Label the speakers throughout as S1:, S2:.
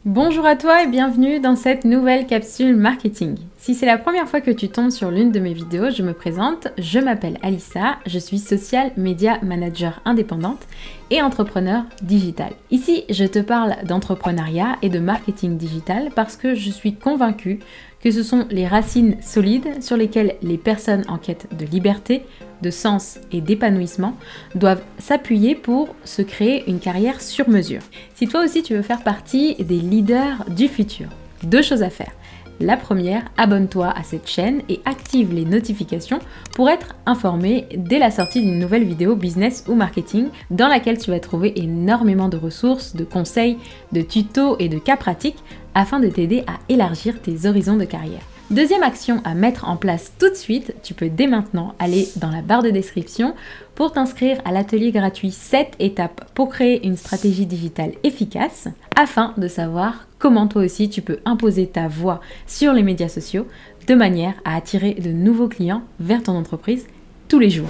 S1: Bonjour à toi et bienvenue dans cette nouvelle capsule marketing. Si c'est la première fois que tu tombes sur l'une de mes vidéos, je me présente, je m'appelle Alissa, je suis social media manager indépendante et entrepreneur digital. Ici, je te parle d'entrepreneuriat et de marketing digital parce que je suis convaincue que ce sont les racines solides sur lesquelles les personnes en quête de liberté, de sens et d'épanouissement doivent s'appuyer pour se créer une carrière sur mesure. Si toi aussi tu veux faire partie des leaders du futur, deux choses à faire. La première, abonne-toi à cette chaîne et active les notifications pour être informé dès la sortie d'une nouvelle vidéo business ou marketing dans laquelle tu vas trouver énormément de ressources, de conseils, de tutos et de cas pratiques afin de t'aider à élargir tes horizons de carrière. Deuxième action à mettre en place tout de suite, tu peux dès maintenant aller dans la barre de description pour t'inscrire à l'atelier gratuit 7 étapes pour créer une stratégie digitale efficace afin de savoir comment toi aussi tu peux imposer ta voix sur les médias sociaux de manière à attirer de nouveaux clients vers ton entreprise tous les jours.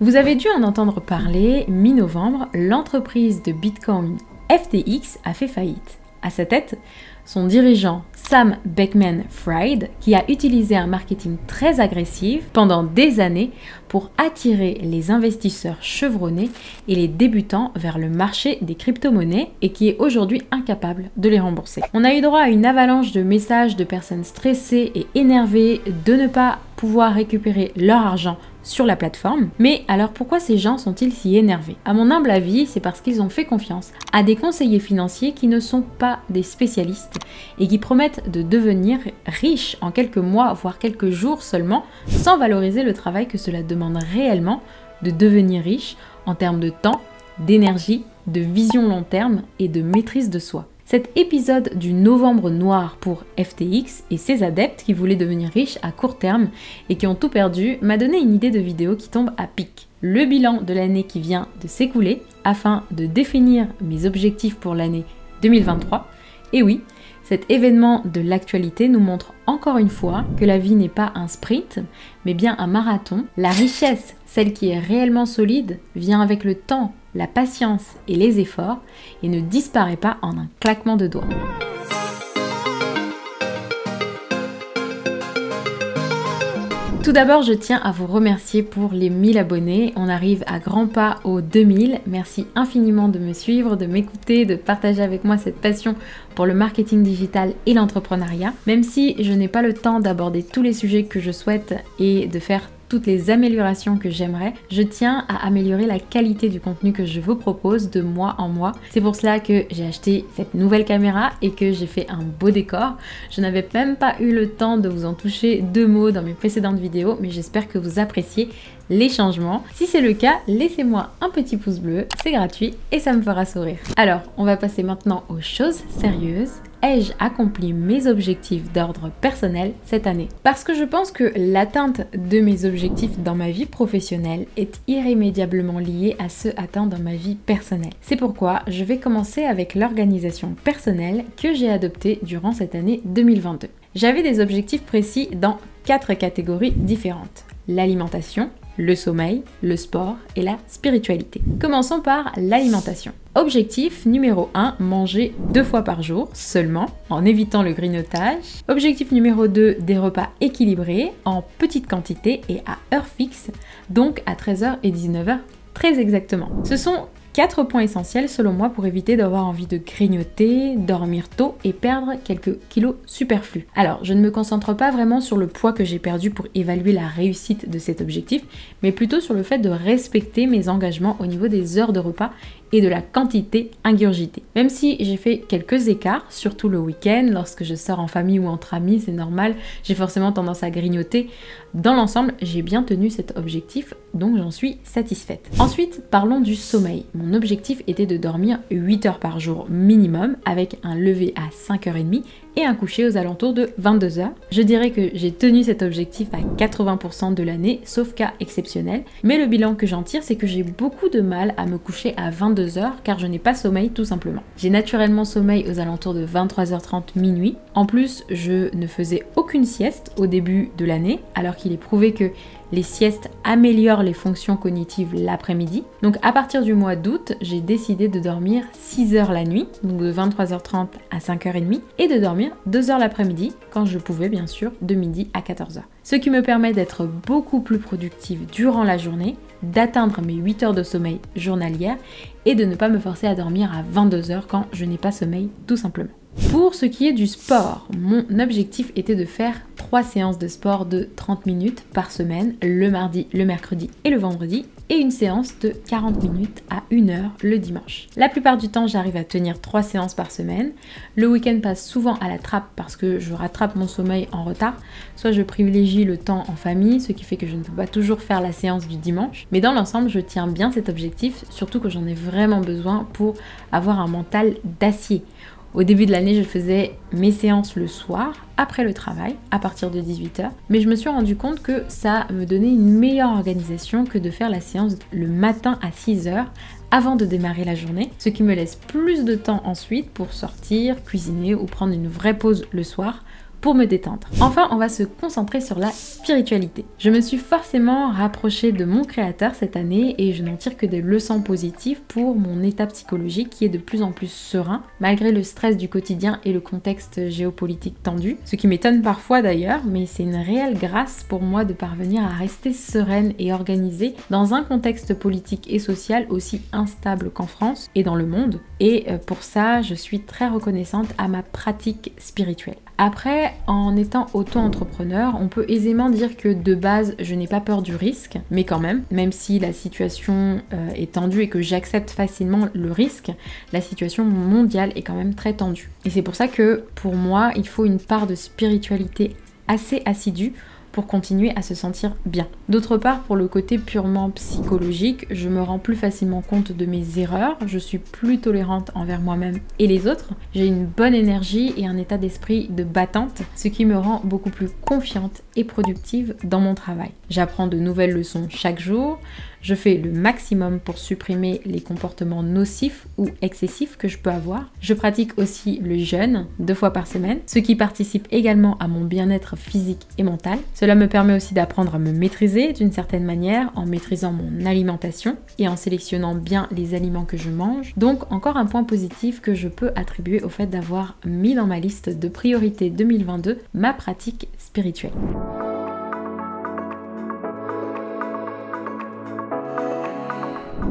S1: Vous avez dû en entendre parler, mi-novembre, l'entreprise de Bitcoin FTX a fait faillite. À sa tête, son dirigeant Sam Bankman-Fried, qui a utilisé un marketing très agressif pendant des années pour attirer les investisseurs chevronnés et les débutants vers le marché des crypto-monnaies et qui est aujourd'hui incapable de les rembourser. On a eu droit à une avalanche de messages de personnes stressées et énervées de ne pas pouvoir récupérer leur argent sur la plateforme. Mais alors pourquoi ces gens sont-ils si énervés? À mon humble avis, c'est parce qu'ils ont fait confiance à des conseillers financiers qui ne sont pas des spécialistes et qui promettent de devenir riches en quelques mois, voire quelques jours seulement, sans valoriser le travail que cela demande réellement de devenir riche en termes de temps, d'énergie, de vision long terme et de maîtrise de soi. Cet épisode du novembre noir pour FTX et ses adeptes qui voulaient devenir riches à court terme et qui ont tout perdu m'a donné une idée de vidéo qui tombe à pic. Le bilan de l'année qui vient de s'écouler afin de définir mes objectifs pour l'année 2023. Et oui, cet événement de l'actualité nous montre encore une fois que la vie n'est pas un sprint, mais bien un marathon. La richesse, celle qui est réellement solide, vient avec le temps, la patience et les efforts et ne disparaît pas en un claquement de doigts. Tout d'abord, je tiens à vous remercier pour les 1000 abonnés. On arrive à grands pas aux 2000. Merci infiniment de me suivre, de m'écouter, de partager avec moi cette passion pour le marketing digital et l'entrepreneuriat. Même si je n'ai pas le temps d'aborder tous les sujets que je souhaite et de faire toutes les améliorations que j'aimerais, je tiens à améliorer la qualité du contenu que je vous propose de mois en mois. C'est pour cela que j'ai acheté cette nouvelle caméra et que j'ai fait un beau décor. Je n'avais même pas eu le temps de vous en toucher deux mots dans mes précédentes vidéos, mais j'espère que vous appréciez les changements. Si c'est le cas, laissez-moi un petit pouce bleu, c'est gratuit et ça me fera sourire. Alors, on va passer maintenant aux choses sérieuses. Ai-je accompli mes objectifs d'ordre personnel cette année? Parce que je pense que l'atteinte de mes objectifs dans ma vie professionnelle est irrémédiablement liée à ceux atteints dans ma vie personnelle. C'est pourquoi je vais commencer avec l'organisation personnelle que j'ai adoptée durant cette année 2022. J'avais des objectifs précis dans 4 catégories différentes. L'alimentation, le sommeil, le sport et la spiritualité. Commençons par l'alimentation. Objectif numéro 1, manger 2 fois par jour seulement, en évitant le grignotage. Objectif numéro 2, des repas équilibrés, en petite quantité et à heure fixe, donc à 13h et 19h très exactement. Ce sont 4 points essentiels selon moi pour éviter d'avoir envie de grignoter, dormir tôt et perdre quelques kilos superflus. Alors, je ne me concentre pas vraiment sur le poids que j'ai perdu pour évaluer la réussite de cet objectif, mais plutôt sur le fait de respecter mes engagements au niveau des heures de repas et de la quantité ingurgitée. Même si j'ai fait quelques écarts, surtout le week-end, lorsque je sors en famille ou entre amis, c'est normal, j'ai forcément tendance à grignoter. Dans l'ensemble, j'ai bien tenu cet objectif, donc j'en suis satisfaite. Ensuite, parlons du sommeil. Mon objectif était de dormir 8 heures par jour minimum, avec un lever à 5h30 et un coucher aux alentours de 22 heures. Je dirais que j'ai tenu cet objectif à 80% de l'année, sauf cas exceptionnel, mais le bilan que j'en tire, c'est que j'ai beaucoup de mal à me coucher à 22 heures car je n'ai pas sommeil tout simplement. J'ai naturellement sommeil aux alentours de 23h30 minuit. En plus, je ne faisais aucune sieste au début de l'année, alors qu'il est prouvé que les siestes améliorent les fonctions cognitives l'après-midi. Donc à partir du mois d'août, j'ai décidé de dormir 6 heures la nuit, donc de 23h30 à 5h30, et de dormir 2 heures l'après-midi, quand je pouvais bien sûr, de midi à 14h. Ce qui me permet d'être beaucoup plus productive durant la journée, d'atteindre mes 8 heures de sommeil journalières et de ne pas me forcer à dormir à 22h quand je n'ai pas sommeil tout simplement. Pour ce qui est du sport, mon objectif était de faire 3 séances de sport de 30 minutes par semaine, le mardi, le mercredi et le vendredi, et une séance de 40 minutes à 1 heure le dimanche. La plupart du temps, j'arrive à tenir 3 séances par semaine. Le week-end passe souvent à la trappe parce que je rattrape mon sommeil en retard. Soit je privilégie le temps en famille, ce qui fait que je ne peux pas toujours faire la séance du dimanche. Mais dans l'ensemble, je tiens bien cet objectif, surtout que j'en ai vraiment besoin pour avoir un mental d'acier. Au début de l'année, je faisais mes séances le soir, après le travail, à partir de 18h. Mais je me suis rendu compte que ça me donnait une meilleure organisation que de faire la séance le matin à 6h avant de démarrer la journée, ce qui me laisse plus de temps ensuite pour sortir, cuisiner ou prendre une vraie pause le soir pour me détendre. Enfin, on va se concentrer sur la spiritualité. Je me suis forcément rapprochée de mon créateur cette année et je n'en tire que des leçons positives pour mon état psychologique qui est de plus en plus serein, malgré le stress du quotidien et le contexte géopolitique tendu, ce qui m'étonne parfois d'ailleurs, mais c'est une réelle grâce pour moi de parvenir à rester sereine et organisée dans un contexte politique et social aussi instable qu'en France et dans le monde. Et pour ça, je suis très reconnaissante à ma pratique spirituelle. Après, en étant auto-entrepreneur, on peut aisément dire que de base, je n'ai pas peur du risque, mais quand même si la situation est tendue et que j'accepte facilement le risque, la situation mondiale est quand même très tendue. Et c'est pour ça que, pour moi, il faut une part de spiritualité assez assidue pour continuer à se sentir bien. D'autre part, pour le côté purement psychologique, je me rends plus facilement compte de mes erreurs, je suis plus tolérante envers moi-même et les autres, j'ai une bonne énergie et un état d'esprit de battante, ce qui me rend beaucoup plus confiante et productive dans mon travail. J'apprends de nouvelles leçons chaque jour, je fais le maximum pour supprimer les comportements nocifs ou excessifs que je peux avoir. Je pratique aussi le jeûne 2 fois par semaine, ce qui participe également à mon bien-être physique et mental. Cela me permet aussi d'apprendre à me maîtriser d'une certaine manière en maîtrisant mon alimentation et en sélectionnant bien les aliments que je mange. Donc encore un point positif que je peux attribuer au fait d'avoir mis dans ma liste de priorités 2022 ma pratique spirituelle.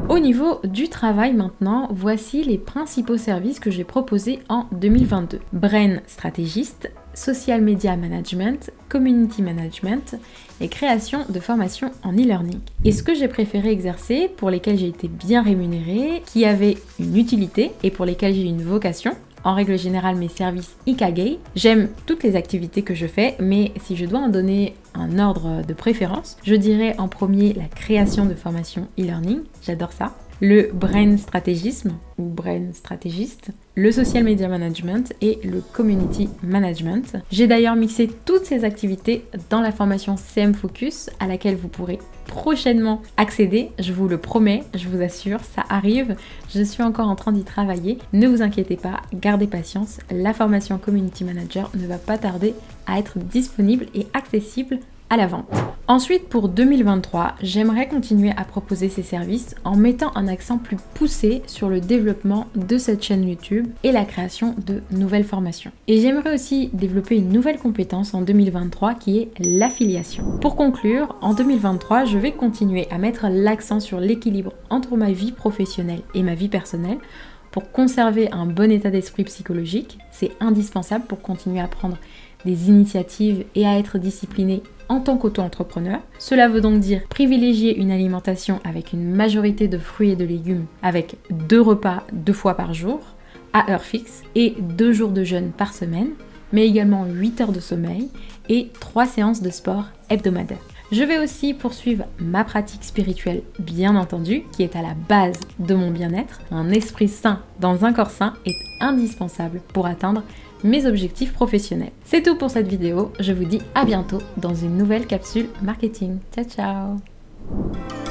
S1: Au niveau du travail maintenant, voici les principaux services que j'ai proposés en 2022. Brain stratégiste, social media management, community management et création de formations en e-learning. Et ce que j'ai préféré exercer, pour lesquels j'ai été bien rémunérée, qui avaient une utilité et pour lesquels j'ai une vocation, en règle générale mes services Ikagei. J'aime toutes les activités que je fais, mais si je dois en donner un ordre de préférence, je dirais en premier la création de formations e-learning, j'adore ça, le brain stratégisme ou brain stratégiste, le social media management et le community management. J'ai d'ailleurs mixé toutes ces activités dans la formation CM Focus à laquelle vous pourrez prochainement accéder, je vous le promets, je vous assure, ça arrive, je suis encore en train d'y travailler, ne vous inquiétez pas, gardez patience, la formation Community Manager ne va pas tarder à être disponible et accessible à la vente. Ensuite, pour 2023, j'aimerais continuer à proposer ces services en mettant un accent plus poussé sur le développement de cette chaîne YouTube et la création de nouvelles formations. Et j'aimerais aussi développer une nouvelle compétence en 2023 qui est l'affiliation. Pour conclure, en 2023, je vais continuer à mettre l'accent sur l'équilibre entre ma vie professionnelle et ma vie personnelle pour conserver un bon état d'esprit psychologique. C'est indispensable pour continuer à prendre des initiatives et à être discipliné en tant qu'auto-entrepreneur. Cela veut donc dire privilégier une alimentation avec une majorité de fruits et de légumes, avec 2 repas 2 fois par jour, à heure fixe, et 2 jours de jeûne par semaine, mais également 8 heures de sommeil et 3 séances de sport hebdomadaires. Je vais aussi poursuivre ma pratique spirituelle, bien entendu, qui est à la base de mon bien-être. Un esprit sain dans un corps sain est indispensable pour atteindre mes objectifs professionnels. C'est tout pour cette vidéo, je vous dis à bientôt dans une nouvelle capsule marketing. Ciao ciao!